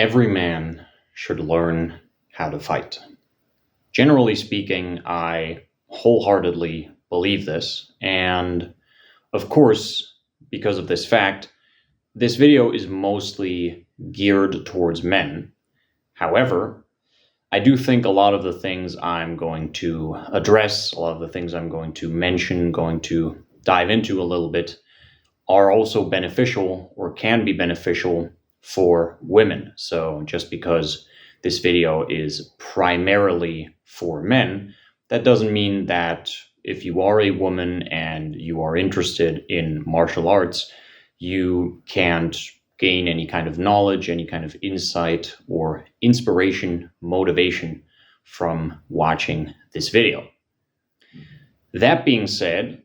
Every man should learn how to fight. Generally speaking, I wholeheartedly believe this. And of course, because of this fact, this video is mostly geared towards men. However, I do think a lot of the things I'm going to address, a lot of the things I'm going to mention, going to dive into a little bit, are also beneficial or can be beneficial for women. So just because this video is primarily for men, that doesn't mean that if you are a woman and you are interested in martial arts, you can't gain any kind of knowledge, any kind of insight or inspiration, motivation from watching this video. That being said,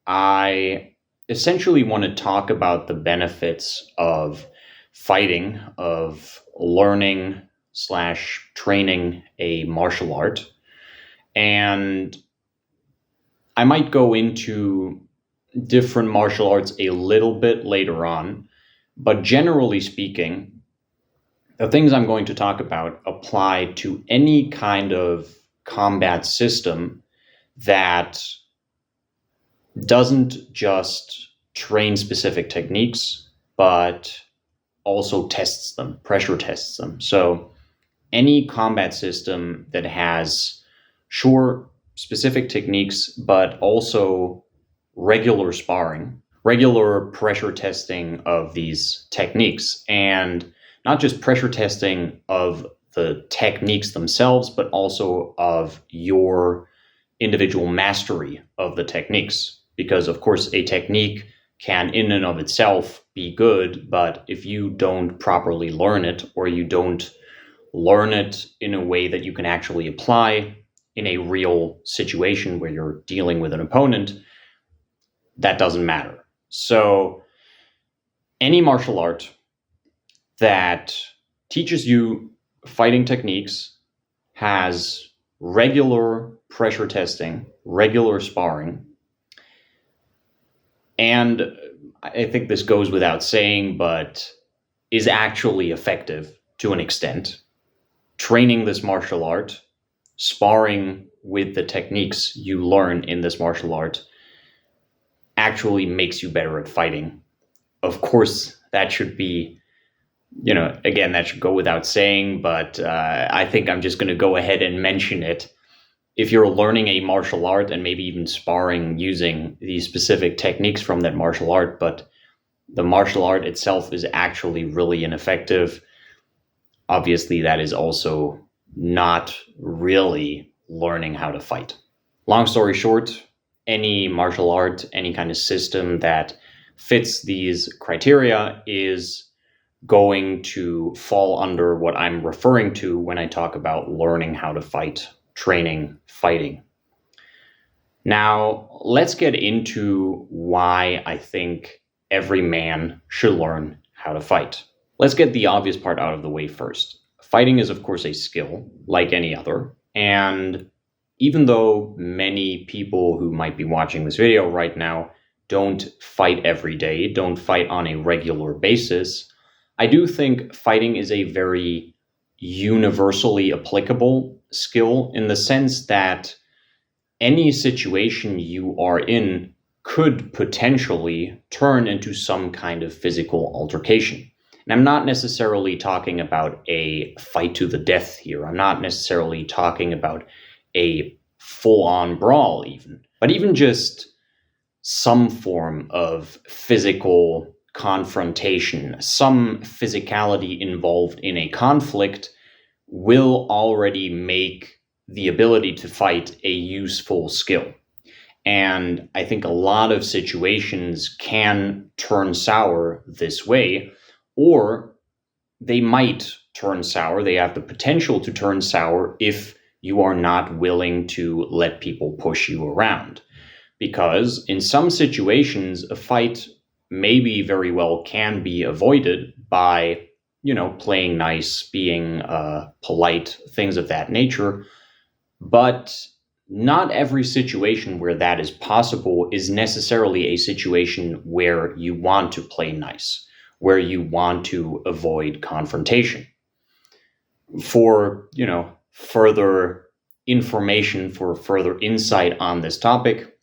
I essentially want to talk about the benefits of fighting, of learning slash training a martial art. And I might go into different martial arts a little bit later on, but generally speaking, the things I'm going to talk about apply to any kind of combat system that doesn't just train specific techniques, but also tests them, pressure tests them. So any combat system that has, sure, specific techniques, but also regular sparring, regular pressure testing of these techniques, and not just pressure testing of the techniques themselves, but also of your individual mastery of the techniques. Because, of course, a technique can in and of itself be good, but if you don't properly learn it, or you don't learn it in a way that you can actually apply in a real situation where you're dealing with an opponent, that doesn't matter. So any martial art that teaches you fighting techniques, has regular pressure testing, regular sparring, and I think this goes without saying, but is actually effective to an extent. Training this martial art, sparring with the techniques you learn in this martial art actually makes you better at fighting. Of course, that should be, again, that should go without saying, but I think I'm just going to go ahead and mention it. If you're learning a martial art and maybe even sparring using these specific techniques from that martial art, but the martial art itself is actually really ineffective, obviously that is also not really learning how to fight. Long story short, any martial art, any kind of system that fits these criteria is going to fall under what I'm referring to when I talk about learning how to fight, training, fighting. Now, let's get into why I think every man should learn how to fight. Let's get the obvious part out of the way first. Fighting is, of course, a skill like any other. And even though many people who might be watching this video right now don't fight every day, don't fight on a regular basis, I do think fighting is a very universally applicable skill in the sense that any situation you are in could potentially turn into some kind of physical altercation. And I'm not necessarily talking about a fight to the death here. I'm not necessarily talking about a full-on brawl even, but even just some form of physical confrontation, some physicality involved in a conflict will already make the ability to fight a useful skill. And I think a lot of situations can turn sour this way, or they might turn sour. They have the potential to turn sour if you are not willing to let people push you around. Because in some situations, a fight maybe very well can be avoided by, playing nice, being polite, things of that nature. But not every situation where that is possible is necessarily a situation where you want to play nice, where you want to avoid confrontation. For, further information, for further insight on this topic,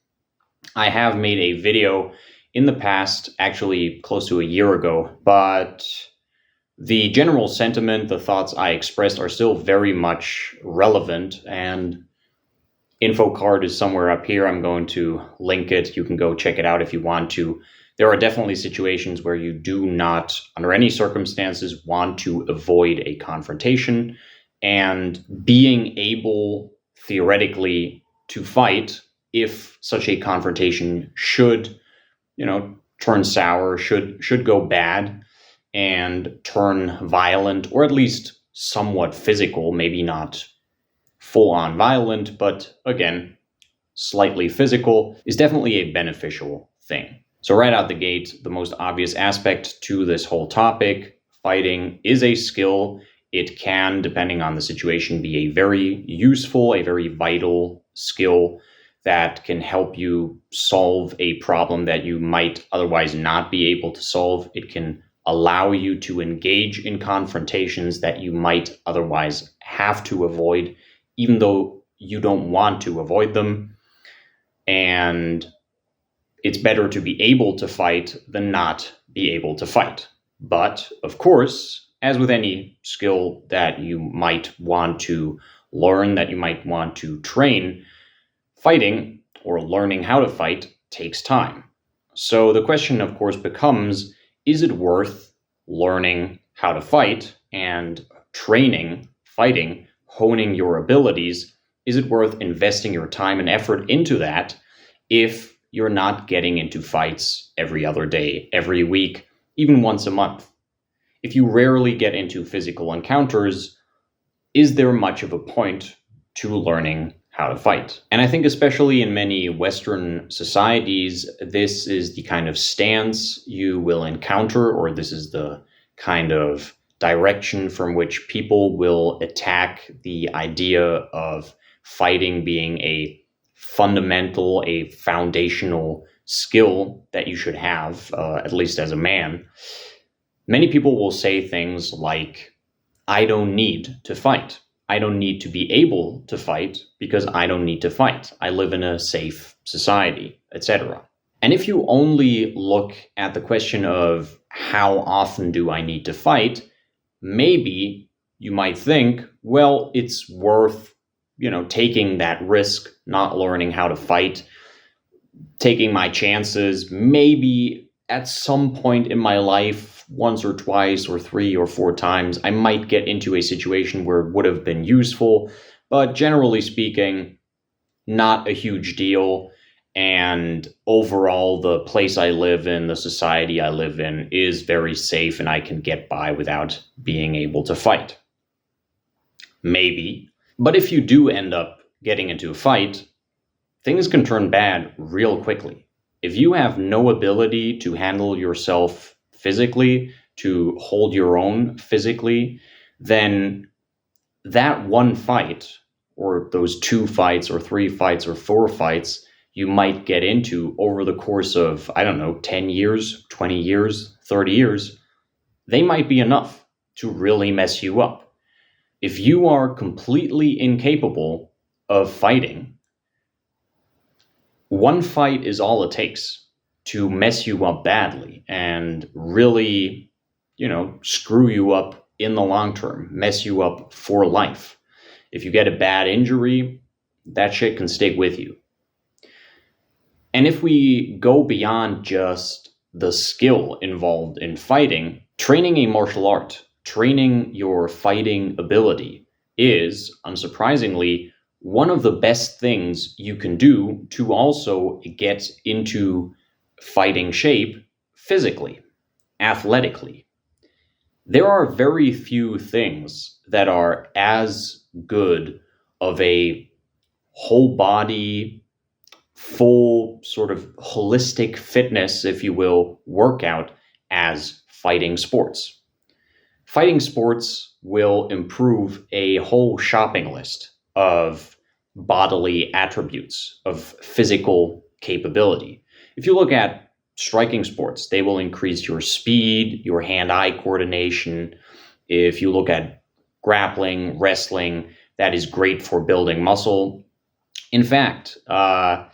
I have made a video in the past, actually close to a year ago, but the general sentiment, the thoughts I expressed are still very much relevant, and info card is somewhere up here. I'm going to link it. You can go check it out if you want to. There are definitely situations where you do not, under any circumstances, want to avoid a confrontation, and being able, theoretically, to fight if such a confrontation should, turn sour, should go bad and turn violent, or at least somewhat physical, maybe not full on violent, but again, slightly physical, is definitely a beneficial thing. So right out the gate, the most obvious aspect to this whole topic, fighting is a skill. It can, depending on the situation, be a very useful, a very vital skill that can help you solve a problem that you might otherwise not be able to solve. It can allow you to engage in confrontations that you might otherwise have to avoid, even though you don't want to avoid them. And it's better to be able to fight than not be able to fight. But, of course, as with any skill that you might want to learn, that you might want to train, fighting, or learning how to fight, takes time. So the question, of course, becomes, is it worth learning how to fight and training, fighting, honing your abilities? Is it worth investing your time and effort into that if you're not getting into fights every other day, every week, even once a month? If you rarely get into physical encounters, is there much of a point to learning how to fight? And I think especially in many Western societies, this is the kind of stance you will encounter, or this is the kind of direction from which people will attack the idea of fighting being a fundamental, a foundational skill that you should have, at least as a man. Many people will say things like, I don't need to fight. I don't need to be able to fight because I don't need to fight. I live in a safe society, etc. And if you only look at the question of how often do I need to fight, maybe you might think, well, it's worth, taking that risk, not learning how to fight, taking my chances, maybe at some point in my life, once or twice or 3 or 4 times, I might get into a situation where it would have been useful, but generally speaking, not a huge deal. And overall, the place I live in, the society I live in, is very safe and I can get by without being able to fight. Maybe. But if you do end up getting into a fight, things can turn bad real quickly. If you have no ability to handle yourself physically, to hold your own physically, then that one fight, or those 2 fights, or 3 fights, or 4 fights you might get into over the course of, 10 years, 20 years, 30 years, they might be enough to really mess you up. If you are completely incapable of fighting, one fight is all it takes to mess you up badly and really, screw you up in the long term, mess you up for life. If you get a bad injury, that shit can stick with you. And if we go beyond just the skill involved in fighting, training a martial art, training your fighting ability is, unsurprisingly, one of the best things you can do to also get into fighting shape physically, athletically. There are very few things that are as good of a whole body, full sort of holistic fitness, if you will, workout as fighting sports. Fighting sports will improve a whole shopping list of bodily attributes, of physical capability. If you look at striking sports, they will increase your speed, your hand-eye coordination. If you look at grappling, wrestling, that is great for building muscle. In fact, I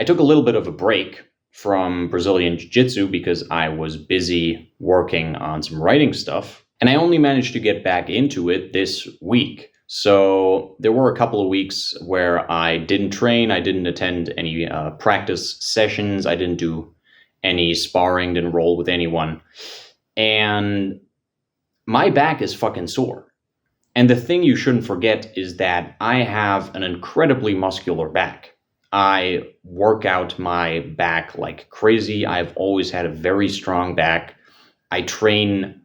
took a little bit of a break from Brazilian Jiu-Jitsu because I was busy working on some writing stuff, and I only managed to get back into it this week. So there were a couple of weeks where I didn't train, I didn't attend any practice sessions, I didn't do any sparring, didn't roll with anyone, and my back is fucking sore. And the thing you shouldn't forget is that I have an incredibly muscular back. I work out my back like crazy. I've always had a very strong back. I train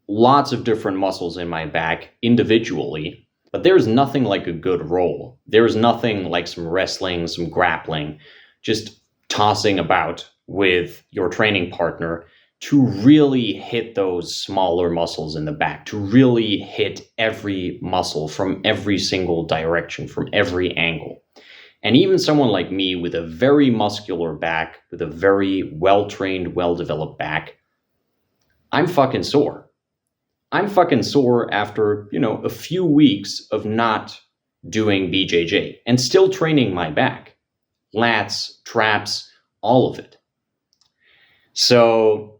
lots of different muscles in my back individually, but there's nothing like a good roll. There's nothing like some wrestling, some grappling, just tossing about with your training partner to really hit those smaller muscles in the back, to really hit every muscle from every single direction, from every angle. And even someone like me with a very muscular back, with a very well-trained, well-developed back, I'm fucking sore. I'm fucking sore after, a few weeks of not doing BJJ and still training my back. Lats, traps, all of it. So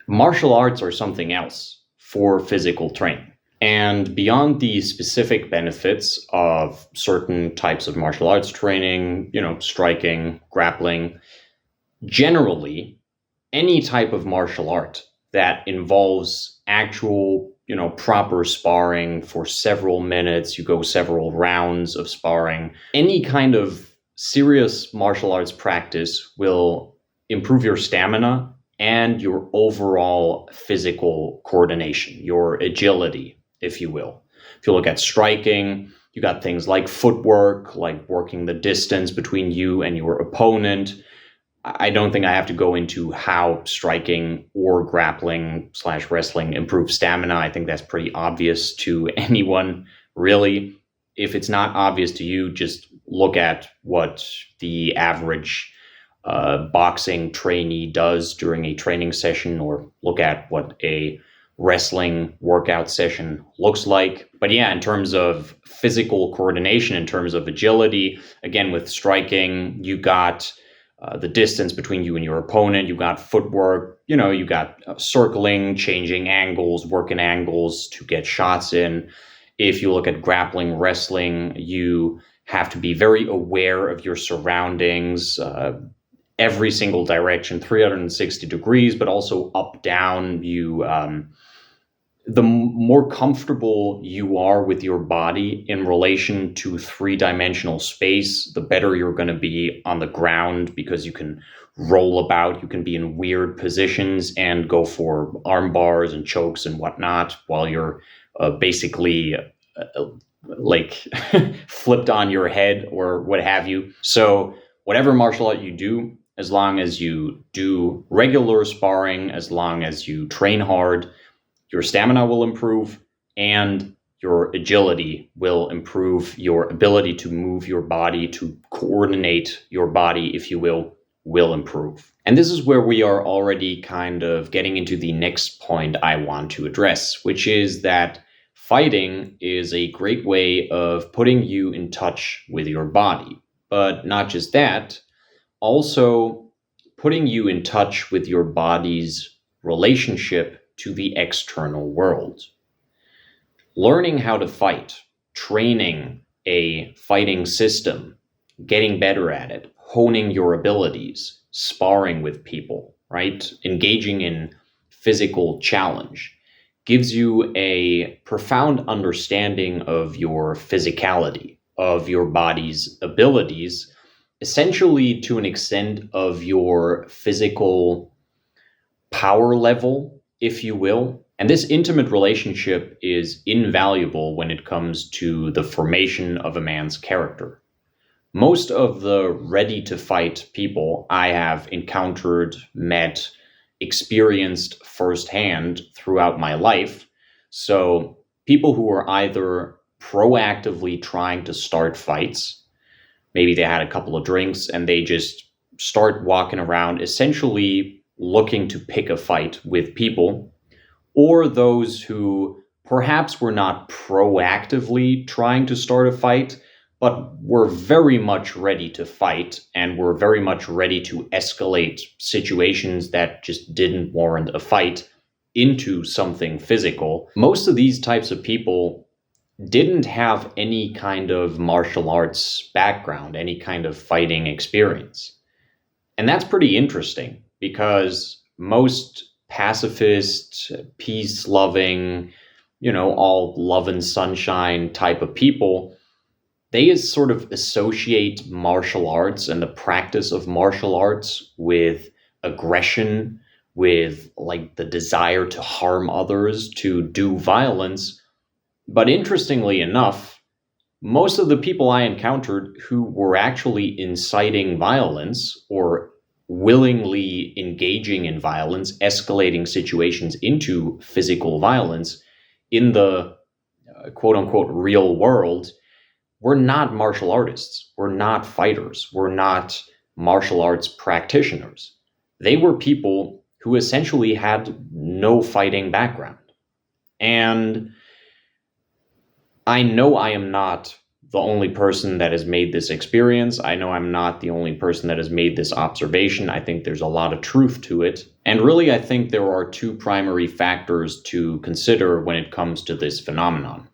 martial arts are something else for physical training. And beyond the specific benefits of certain types of martial arts training, striking, grappling, generally, any type of martial art that involves actual, proper sparring for several minutes, you go several rounds of sparring, any kind of serious martial arts practice will improve your stamina and your overall physical coordination, your agility, if you will. If you look at striking, you got things like footwork, like working the distance between you and your opponent. I don't think I have to go into how striking or grappling / wrestling improves stamina. I think that's pretty obvious to anyone, really. If it's not obvious to you, just look at what the average boxing trainee does during a training session, or look at what a wrestling workout session looks like. But yeah, in terms of physical coordination, in terms of agility, again, with striking, you got the distance between you and your opponent, you got footwork, you got circling, changing angles, working angles to get shots in. If you look at grappling, wrestling, you have to be very aware of your surroundings, every single direction, 360 degrees, but also up, down. The more comfortable you are with your body in relation to three-dimensional space, the better you're going to be on the ground, because you can roll about, you can be in weird positions and go for arm bars and chokes and whatnot while you're basically like flipped on your head or what have you. So whatever martial art you do, as long as you do regular sparring, as long as you train hard, your stamina will improve and your agility will improve. Your ability to move your body, to coordinate your body, if you will improve. And this is where we are already kind of getting into the next point I want to address, which is that fighting is a great way of putting you in touch with your body. But not just that, also putting you in touch with your body's relationship to the external world. Learning how to fight, training a fighting system, getting better at it, honing your abilities, sparring with people, right? Engaging in physical challenge gives you a profound understanding of your physicality, of your body's abilities, essentially to an extent of your physical power level, if you will. And this intimate relationship is invaluable when it comes to the formation of a man's character. Most of the ready-to-fight people I have encountered, met, experienced firsthand throughout my life, so people who are either proactively trying to start fights, maybe they had a couple of drinks and they just start walking around essentially looking to pick a fight with people, or those who Perhaps we're not proactively trying to start a fight, but we're very much ready to fight, and we're very much ready to escalate situations that just didn't warrant a fight into something physical. Most of these types of people didn't have any kind of martial arts background, any kind of fighting experience. And that's pretty interesting because most pacifist, peace loving, all love and sunshine type of people, they sort of associate martial arts and the practice of martial arts with aggression, with like the desire to harm others, to do violence. But interestingly enough, most of the people I encountered who were actually inciting violence or willingly engaging in violence, escalating situations into physical violence in the quote unquote real world, were not martial artists. We're not fighters. We're not martial arts practitioners. They were people who essentially had no fighting background. And I know I am not the only person that has made this experience. I know I'm not the only person that has made this observation. I think there's a lot of truth to it. And really, I think there are two primary factors to consider when it comes to this phenomenon.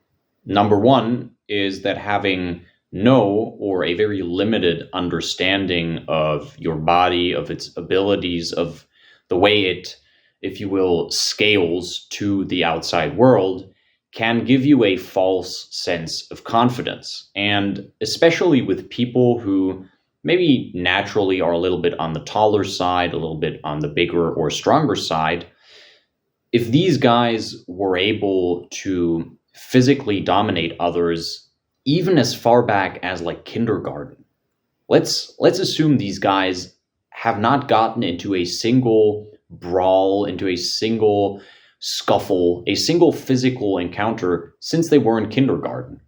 Number one is that having no or a very limited understanding of your body, of its abilities, of the way it, if you will, scales to the outside world, can give you a false sense of confidence. And especially with people who maybe naturally are a little bit on the taller side, a little bit on the bigger or stronger side, if these guys were able to physically dominate others, even as far back as like kindergarten, let's assume these guys have not gotten into a single brawl, into a single scuffle, a single physical encounter since they were in kindergarten.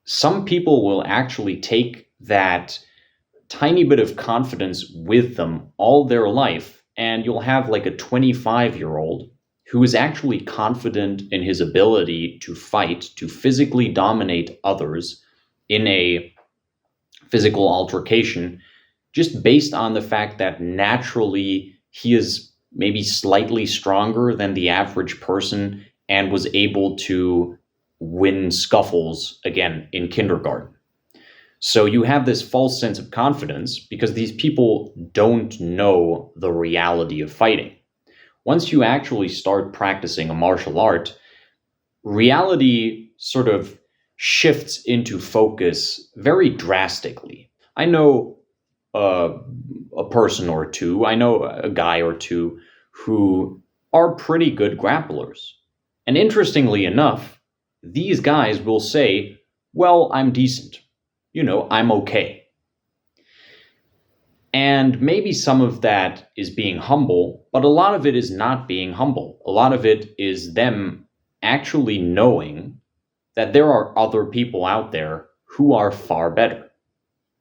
Some people will actually take that tiny bit of confidence with them all their life, and you'll have like a 25-year-old who is actually confident in his ability to fight, to physically dominate others in a physical altercation, just based on the fact that naturally he is maybe slightly stronger than the average person and was able to win scuffles again in kindergarten. So you have this false sense of confidence because these people don't know the reality of fighting. Once you actually start practicing a martial art, reality sort of shifts into focus very drastically. I know a person or two, I know a guy or two who are pretty good grapplers. And interestingly enough, these guys will say, well, I'm decent. I'm okay. And maybe some of that is being humble, but a lot of it is not being humble. A lot of it is them actually knowing that there are other people out there who are far better,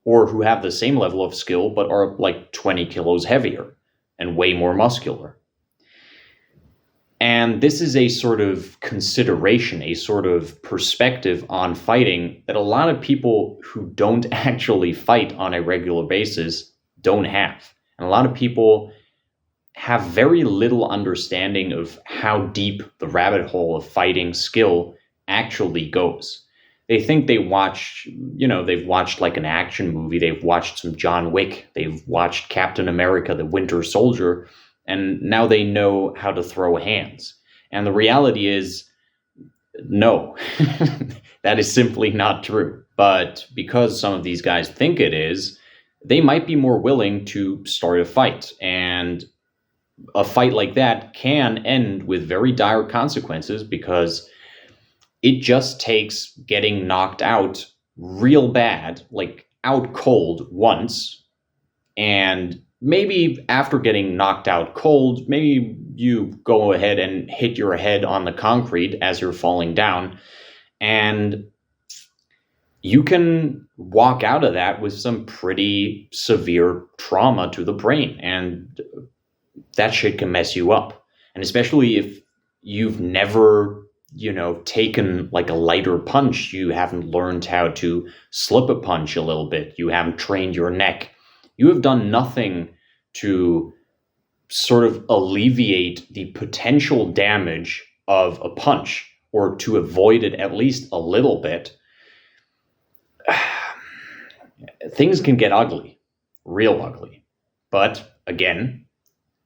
or who have the same level of skill but are like 20 kilos heavier and way more muscular. And this is a sort of consideration, a sort of perspective on fighting that a lot of people who don't actually fight on a regular basis don't have. And a lot of people have very little understanding of how deep the rabbit hole of fighting skill actually goes. They think they've watched like an action movie, they've watched some John Wick, they've watched Captain America, the Winter Soldier, and now they know how to throw hands. And the reality is, no, that is simply not true. But because some of these guys think it is, they might be more willing to start a fight. And a fight like that can end with very dire consequences because it just takes getting knocked out real bad, like out cold once, and maybe after getting knocked out cold, maybe you go ahead and hit your head on the concrete as you're falling down, and you can walk out of that with some pretty severe trauma to the brain, and that shit can mess you up. And especially if you've never taken like a lighter punch. You haven't learned how to slip a punch a little bit. You haven't trained your neck. You have done nothing to sort of alleviate the potential damage of a punch or to avoid it at least a little bit. Things can get ugly, real ugly. But again,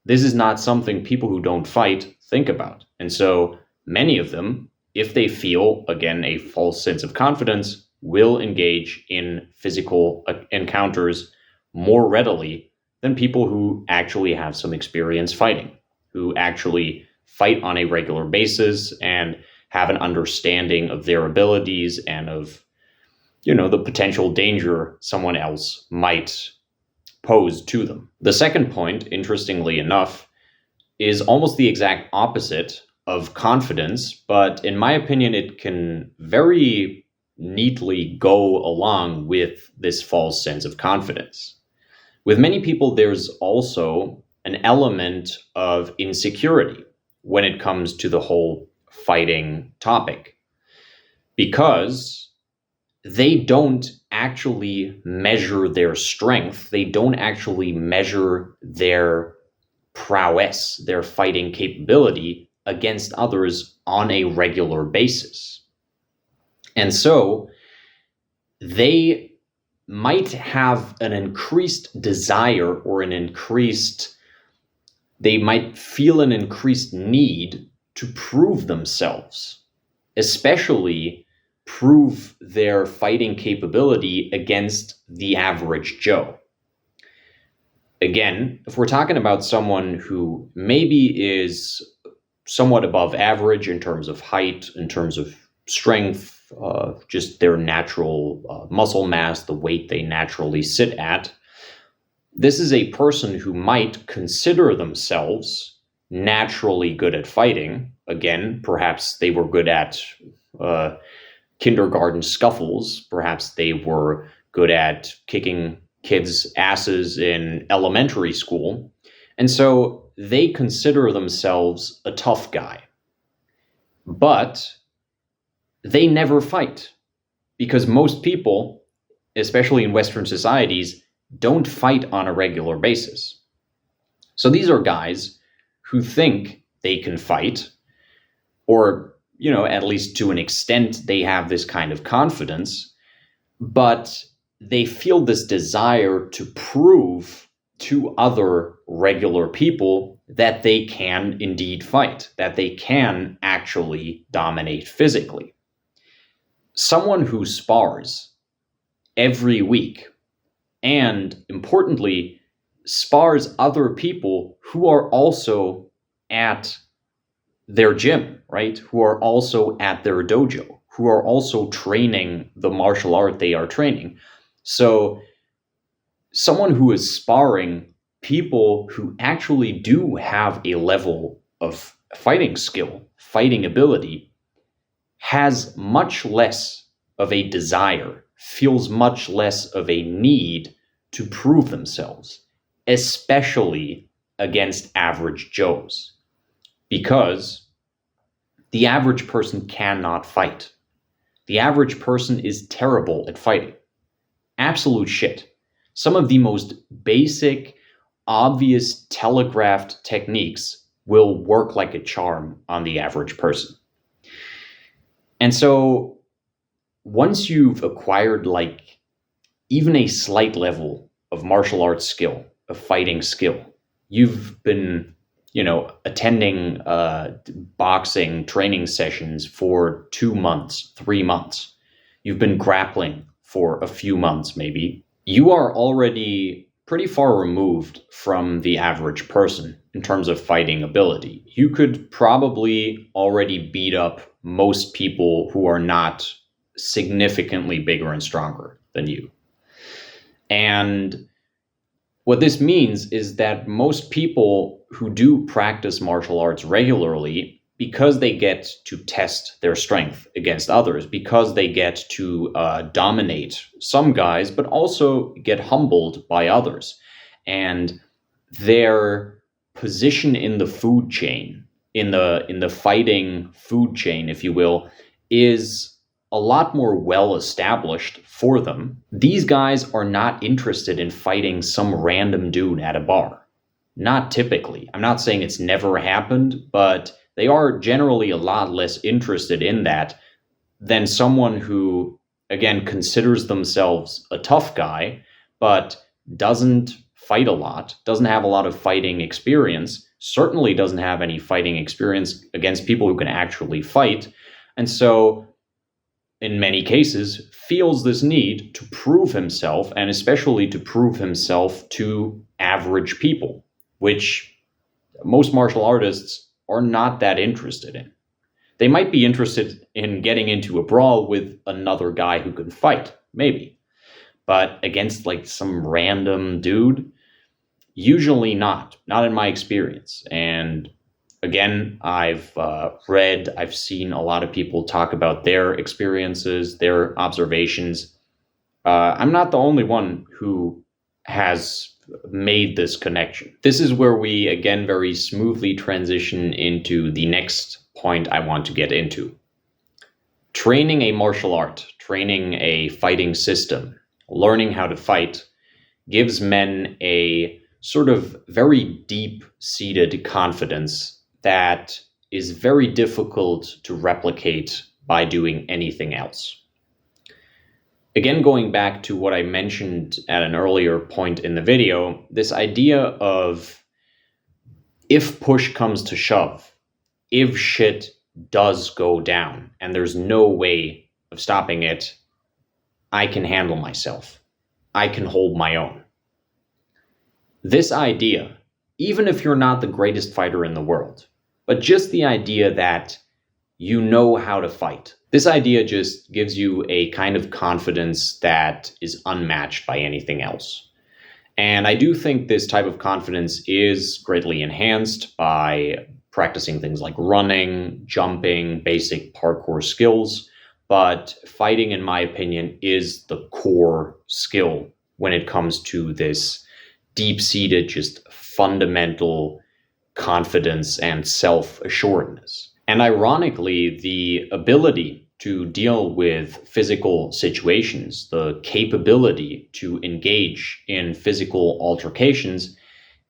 this is not something people who don't fight think about. And so many of them, if they feel, again, a false sense of confidence, will engage in physical encounters more readily than people who actually have some experience fighting, who actually fight on a regular basis and have an understanding of their abilities and of, the potential danger someone else might pose to them. The second point, interestingly enough, is almost the exact opposite of confidence, but in my opinion, it can very neatly go along with this false sense of confidence. With many people, there's also an element of insecurity when it comes to the whole fighting topic, because they don't actually measure their strength. They don't actually measure their prowess, their fighting capability against others on a regular basis. And so they might have an increased desire or they might feel an increased need to prove themselves, especially prove their fighting capability against the average Joe. Again, if we're talking about someone who maybe is somewhat above average in terms of height, in terms of strength, just their natural muscle mass, the weight they naturally sit at, this is a person who might consider themselves naturally good at fighting. Again, perhaps they were good at kindergarten scuffles. Perhaps they were good at kicking kids' asses in elementary school. And so they consider themselves a tough guy. But they never fight, because most people, especially in Western societies, don't fight on a regular basis. So these are guys who think they can fight, or at least to an extent, they have this kind of confidence, but they feel this desire to prove to other regular people that they can indeed fight, that they can actually dominate physically. Someone who spars every week and, importantly, spars other people who are also at their gym, right? Who are also at their dojo, who are also training the martial art they are training. So someone who is sparring people who actually do have a level of fighting skill, fighting ability, has much less of a desire, feels much less of a need to prove themselves, especially against average Joes. Because the average person cannot fight. The average person is terrible at fighting. Absolute shit. Some of the most basic, obvious, telegraphed techniques will work like a charm on the average person. And so once you've acquired even a slight level of martial arts skill, of fighting skill, you've been attending boxing training sessions for 2 months, 3 months. You've been grappling for a few months, maybe. You are already pretty far removed from the average person in terms of fighting ability. You could probably already beat up most people who are not significantly bigger and stronger than you. And what this means is that most people who do practice martial arts regularly, because they get to test their strength against others, because they get to dominate some guys, but also get humbled by others. And their position in the food chain, in the fighting food chain, if you will, is a lot more well established for them. These guys are not interested in fighting some random dude at a bar. Not typically. I'm not saying it's never happened, but they are generally a lot less interested in that than someone who, again, considers themselves a tough guy, but doesn't fight a lot, doesn't have a lot of fighting experience, certainly doesn't have any fighting experience against people who can actually fight. And so, in many cases, feels this need to prove himself, and especially to prove himself to average people, which most martial artists are not that interested in. They might be interested in getting into a brawl with another guy who can fight, maybe. But against like some random dude, usually not. Not in my experience. And again, I've seen a lot of people talk about their experiences, their observations. I'm not the only one who has made this connection. This is where we, again, very smoothly transition into the next point I want to get into. Training a martial art, training a fighting system, learning how to fight gives men a sort of very deep-seated confidence that is very difficult to replicate by doing anything else. Again, going back to what I mentioned at an earlier point in the video, this idea of if push comes to shove, if shit does go down and there's no way of stopping it, I can handle myself. I can hold my own. This idea, even if you're not the greatest fighter in the world, but just the idea that you know how to fight, this idea just gives you a kind of confidence that is unmatched by anything else. And I do think this type of confidence is greatly enhanced by practicing things like running, jumping, basic parkour skills. But fighting, in my opinion, is the core skill when it comes to this deep-seated, just fundamental confidence and self-assuredness. And ironically, the ability to deal with physical situations, the capability to engage in physical altercations,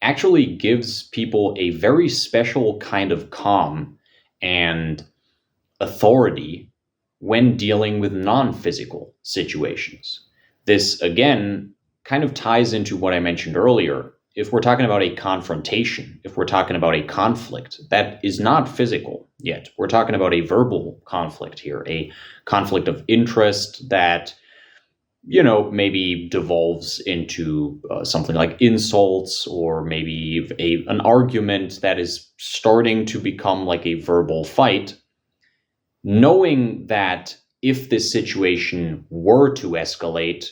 actually gives people a very special kind of calm and authority when dealing with non-physical situations. This, again, kind of ties into what I mentioned earlier. If we're talking about a confrontation, if we're talking about a conflict that is not physical yet, we're talking about a verbal conflict here, a conflict of interest that, maybe devolves into something like insults, or maybe an argument that is starting to become like a verbal fight. Knowing that if this situation were to escalate,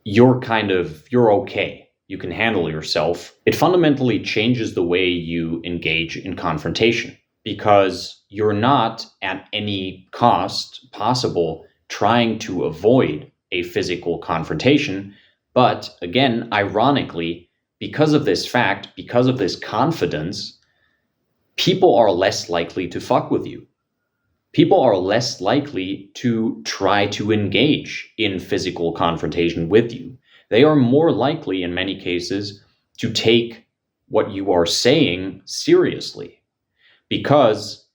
you're okay. You can handle yourself. It fundamentally changes the way you engage in confrontation, because you're not at any cost possible trying to avoid a physical confrontation. But again, ironically, because of this fact, because of this confidence, people are less likely to fuck with you. People are less likely to try to engage in physical confrontation with you. They are more likely, in many cases, to take what you are saying seriously, because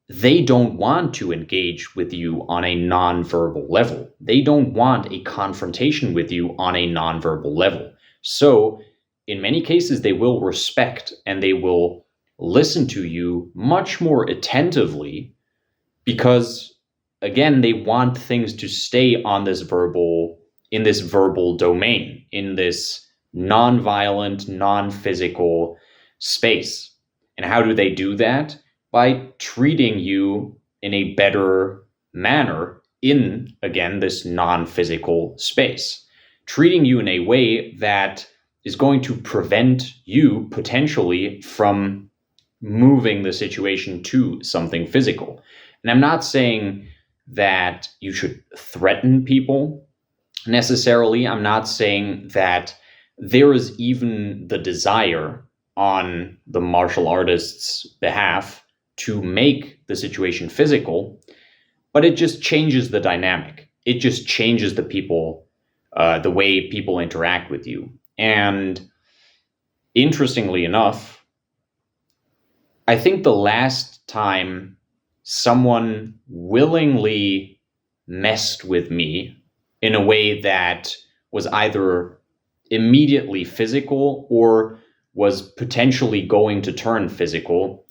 they don't want to engage with you on a nonverbal level. They don't want a confrontation with you on a nonverbal level. So, in many cases, they will respect and they will listen to you much more attentively, because, again, they want things to stay on in this verbal domain, in this non-violent, non-physical space. And how do they do that? By treating you in a better manner in, again, this non-physical space. Treating you in a way that is going to prevent you potentially from moving the situation to something physical. And I'm not saying that you should threaten people necessarily. I'm not saying that there is even the desire on the martial artist's behalf to make the situation physical, but it just changes the dynamic. It just changes the way people interact with you. And interestingly enough, I think the last time someone willingly messed with me in a way that was either immediately physical or was potentially going to turn physical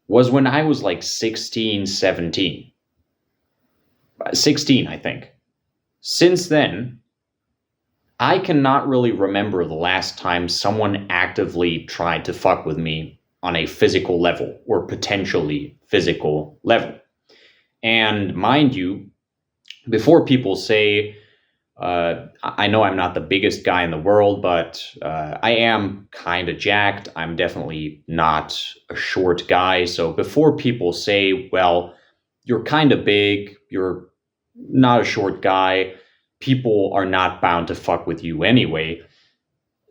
was when I was like 16, 17. 16, I think. Since then, I cannot really remember the last time someone actively tried to fuck with me on a physical level or potentially physical level. And mind you, before people say, I know I'm not the biggest guy in the world, but I am kind of jacked. I'm definitely not a short guy. So before people say, well, you're kind of big, you're not a short guy, people are not bound to fuck with you anyway.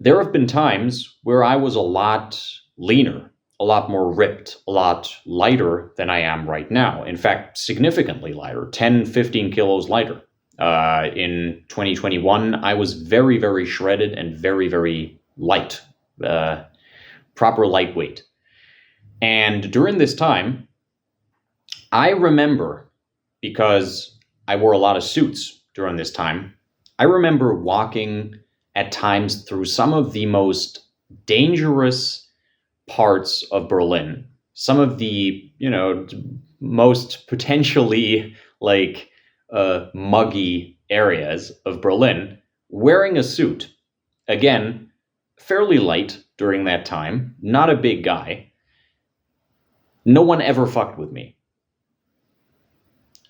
There have been times where I was a lot leaner, a lot more ripped, a lot lighter than I am right now. In fact, significantly lighter, 10, 15 kilos lighter. In 2021, I was very, very shredded and very, very light, proper lightweight. And during this time, I remember, because I wore a lot of suits during this time, I remember walking at times through some of the most dangerous parts of Berlin, some of the, most potentially like muggy areas of Berlin, wearing a suit. Again, fairly light during that time, not a big guy. No one ever fucked with me.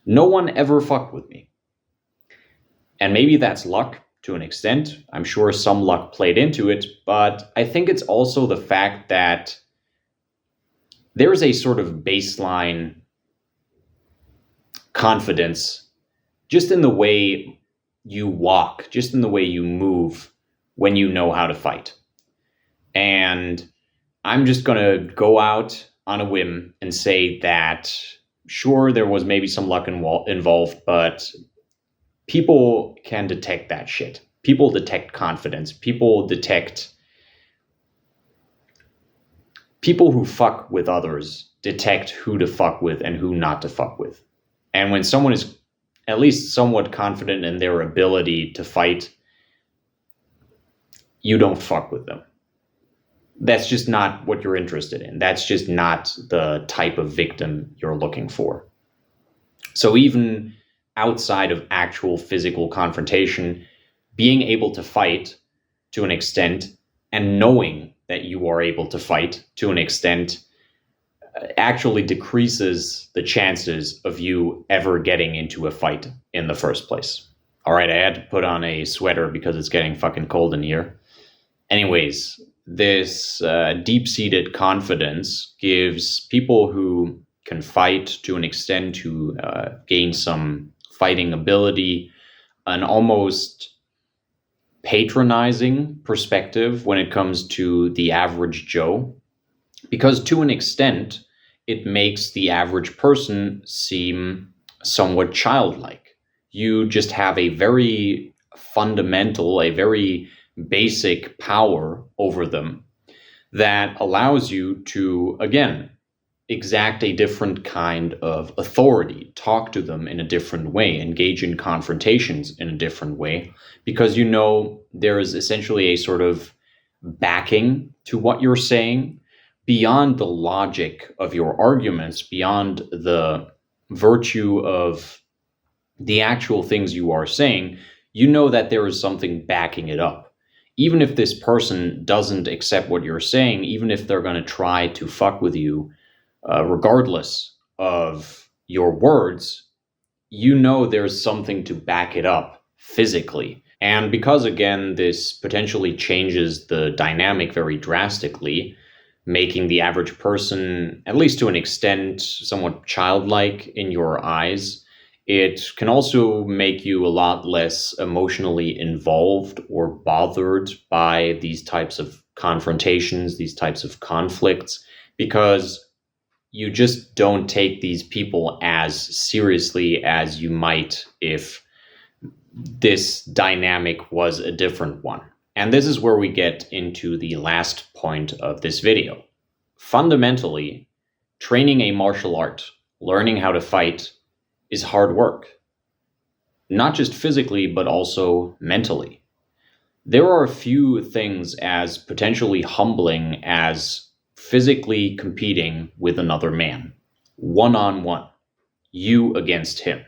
No one ever fucked with me. And maybe that's luck to an extent. I'm sure some luck played into it, but I think it's also the fact that there's a sort of baseline confidence just in the way you walk, just in the way you move when you know how to fight. And I'm just going to go out on a whim and say that, sure, there was maybe some luck involved, but people can detect that shit. People detect confidence. People who fuck with others detect who to fuck with and who not to fuck with. And when someone is at least somewhat confident in their ability to fight, you don't fuck with them. That's just not what you're interested in. That's just not the type of victim you're looking for. So even outside of actual physical confrontation, being able to fight to an extent and knowing that you are able to fight to an extent actually decreases the chances of you ever getting into a fight in the first place. All right, I had to put on a sweater because it's getting fucking cold in here. Anyways, this deep-seated confidence gives people who can fight to an extent, to gain some fighting ability, an almost patronizing perspective when it comes to the average Joe, because to an extent, it makes the average person seem somewhat childlike. You just have a very fundamental, a very basic power over them that allows you to, again, exact a different kind of authority, talk to them in a different way, engage in confrontations in a different way, because there is essentially a sort of backing to what you're saying beyond the logic of your arguments, beyond the virtue of the actual things you are saying. That there is something backing it up. Even if this person doesn't accept what you're saying, even if they're going to try to fuck with you, regardless of your words, there's something to back it up physically. And because, again, this potentially changes the dynamic very drastically, making the average person, at least to an extent, somewhat childlike in your eyes, it can also make you a lot less emotionally involved or bothered by these types of confrontations, these types of conflicts, because you just don't take these people as seriously as you might if this dynamic was a different one. And this is where we get into the last point of this video. Fundamentally, training a martial art, learning how to fight, is hard work. Not just physically, but also mentally. There are a few things as potentially humbling as physically competing with another man, one-on-one, you against him.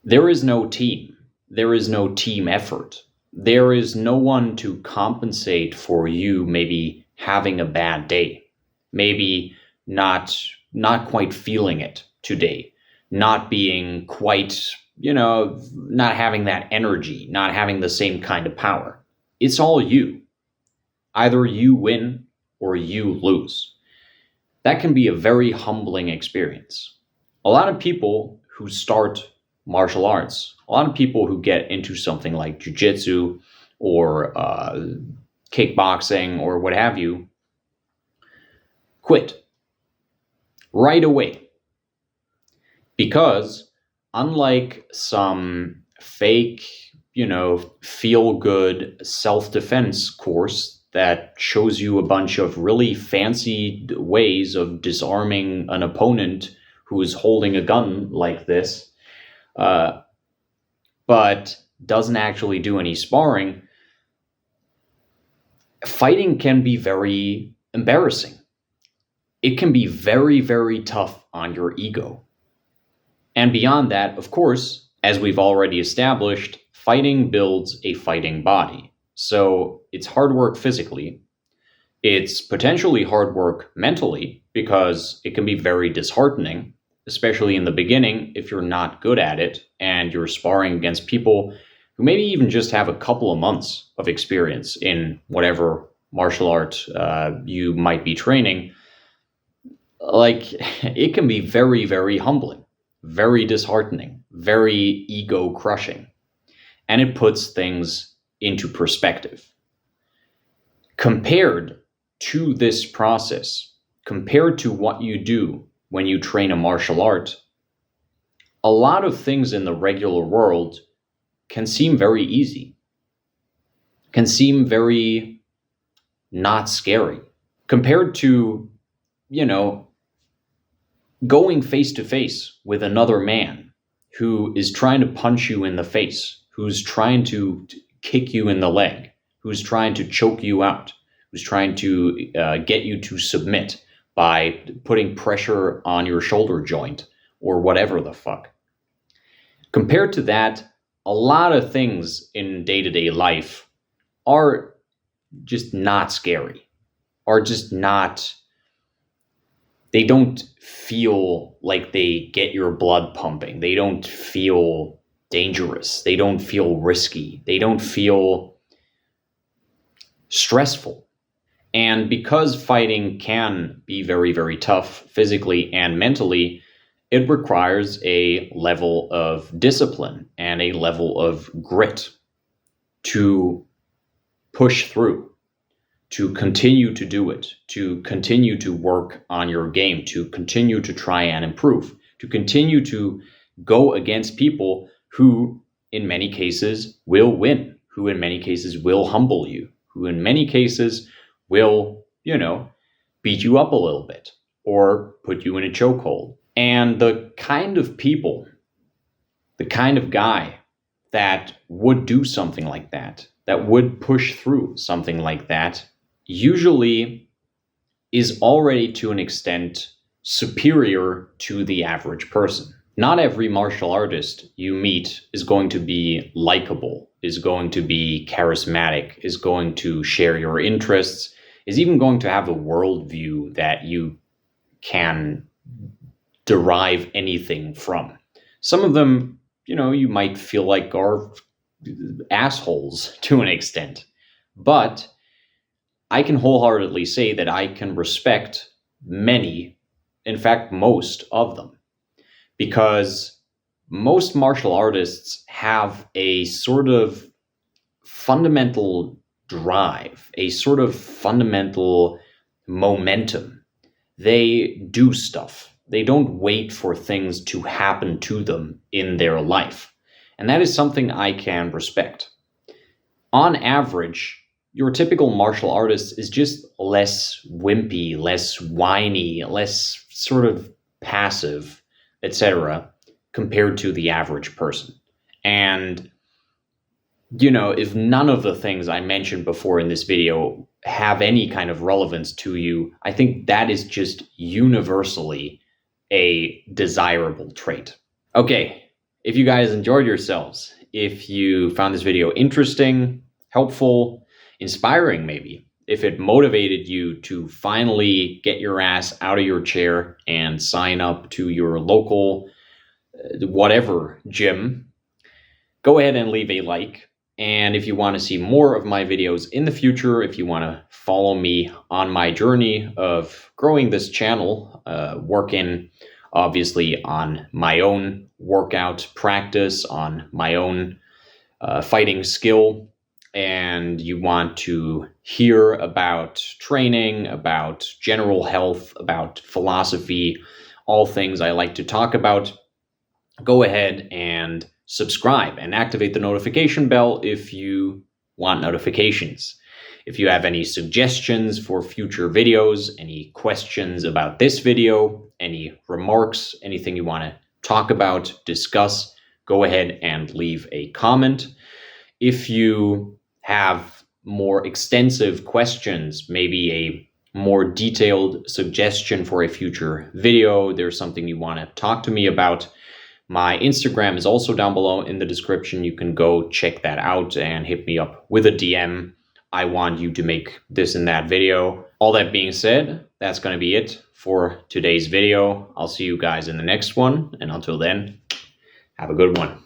There is no team. There is no team effort. There is no one to compensate for you maybe having a bad day, maybe not quite feeling it today, not being quite, not having that energy, not having the same kind of power. It's all you. Either you win or you lose. That can be a very humbling experience. A lot of people who start martial arts, a lot of people who get into something like jiu-jitsu or kickboxing or what have you, quit right away. Because unlike some fake, feel-good self-defense course that shows you a bunch of really fancy ways of disarming an opponent who is holding a gun like this, but doesn't actually do any sparring, fighting can be very embarrassing. It can be very, very tough on your ego. And beyond that, of course, as we've already established, fighting builds a fighting body. So it's hard work physically. It's potentially hard work mentally because it can be very disheartening, especially in the beginning if you're not good at it and you're sparring against people who maybe even just have a couple of months of experience in whatever martial art you might be training. Like, it can be very, very humbling, very disheartening, very ego crushing. And it puts things into perspective. Compared to this process, compared to what you do when you train a martial art, a lot of things in the regular world can seem very easy, can seem very not scary. Compared to, going face to face with another man who is trying to punch you in the face, who's trying to kick you in the leg, who's trying to choke you out, who's trying to get you to submit by putting pressure on your shoulder joint or whatever the fuck. Compared to that, a lot of things in day-to-day life are just not scary, are just not, they don't feel like they get your blood pumping. They don't feel dangerous. They don't feel risky. They don't feel stressful. And because fighting can be very, very tough physically and mentally, it requires a level of discipline and a level of grit to push through, to continue to do it, to continue to work on your game, to continue to try and improve, to continue to go against people who in many cases will win, who in many cases will humble you, who in many cases will, beat you up a little bit or put you in a chokehold. And the kind of people, the kind of guy that would do something like that would push through something like that, usually is already to an extent superior to the average person. Not every martial artist you meet is going to be likable, is going to be charismatic, is going to share your interests, is even going to have a worldview that you can derive anything from. Some of them, you might feel like are assholes to an extent, but I can wholeheartedly say that I can respect many, in fact, most of them, because most martial artists have a sort of fundamental drive, a sort of fundamental momentum. They do stuff. They don't wait for things to happen to them in their life. And that is something I can respect. On average, your typical martial artist is just less wimpy, less whiny, less sort of passive, etc., compared to the average person. And, if none of the things I mentioned before in this video have any kind of relevance to you, I think that is just universally a desirable trait. Okay, if you guys enjoyed yourselves, if you found this video interesting, helpful, inspiring maybe, if it motivated you to finally get your ass out of your chair and sign up to your local whatever gym, go ahead and leave a like. And if you want to see more of my videos in the future, if you want to follow me on my journey of growing this channel, working obviously on my own workout practice, on my own fighting skill, and you want to hear about training, about general health, about philosophy, all things I like to talk about, go ahead and subscribe and activate the notification bell if you want notifications. If you have any suggestions for future videos, any questions about this video, any remarks, anything you want to talk about, discuss, go ahead and leave a comment. If you have more extensive questions, maybe a more detailed suggestion for a future video, there's something you want to talk to me about, my Instagram is also down below in the description. You can go check that out and hit me up with a DM. I want you to make this and that video. All that being said, that's going to be it for today's video. I'll see you guys in the next one. And until then, have a good one.